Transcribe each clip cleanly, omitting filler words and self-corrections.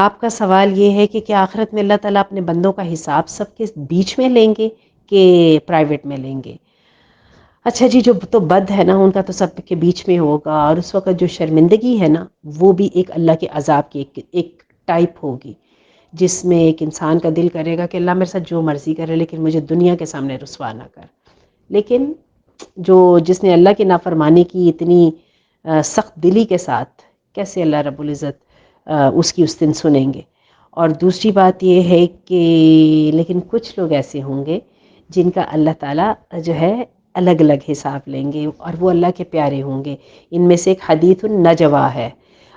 آپ کا سوال یہ ہے کہ کیا آخرت میں اللہ تعالیٰ اپنے بندوں کا حساب سب کے بیچ میں لیں گے کہ پرائیویٹ میں لیں گے؟ اچھا جی، جو تو بد ہے نا ان کا تو سب کے بیچ میں ہوگا، اور اس وقت جو شرمندگی ہے نا وہ بھی ایک اللہ کے عذاب کی ایک ٹائپ ہوگی، جس میں ایک انسان کا دل کرے گا کہ اللہ میرے ساتھ جو مرضی کرے لیکن مجھے دنیا کے سامنے رسوا نہ کر۔ لیکن جس نے اللہ کی نافرمانی کی اتنی سخت دلی کے ساتھ، کیسے اللہ رب العزت اس دن سنیں گے؟ اور دوسری بات یہ ہے کہ لیکن کچھ لوگ ایسے ہوں گے جن کا اللہ تعالیٰ جو ہے الگ الگ حساب لیں گے، اور وہ اللہ کے پیارے ہوں گے۔ ان میں سے ایک حدیث النجوہ ہے،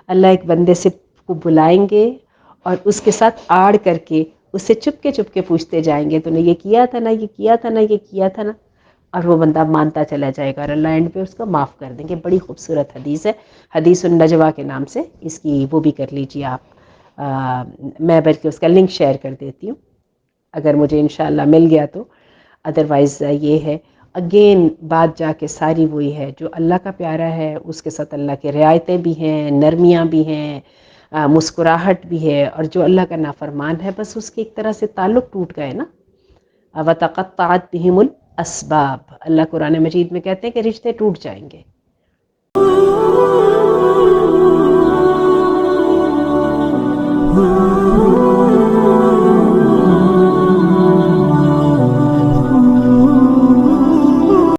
اللہ ایک بندے سے کو بلائیں گے اور اس کے ساتھ آڑ کر کے اس سے چپ کے پوچھتے جائیں گے تو نے یہ کیا تھا نا، یہ کیا تھا نا، یہ کیا تھا نا، اور وہ بندہ مانتا چلا جائے گا اور اللہ اینڈ پہ اس کو معاف کر دیں گے۔ بڑی خوبصورت حدیث ہے، حدیث النجوہ کے نام سے، اس کی وہ بھی کر لیجیے آپ، میں بلکہ اس کا لنک شیئر کر دیتی ہوں اگر مجھے انشاءاللہ مل گیا تو۔ ادروائز یہ ہے اگین بات جا کے ساری وہی ہے، جو اللہ کا پیارا ہے اس کے ساتھ اللہ کے رعایتیں بھی ہیں، نرمیاں بھی ہیں، مسکراہٹ بھی ہے، اور جو اللہ کا نافرمان ہے بس اس کے ایک طرح سے تعلق ٹوٹ گئے نا۔ وَتَقَطَّعَتْ بِهِمُ الْأَسْبَابُ، اللہ قرآن مجید میں کہتے ہیں کہ رشتے ٹوٹ جائیں گے۔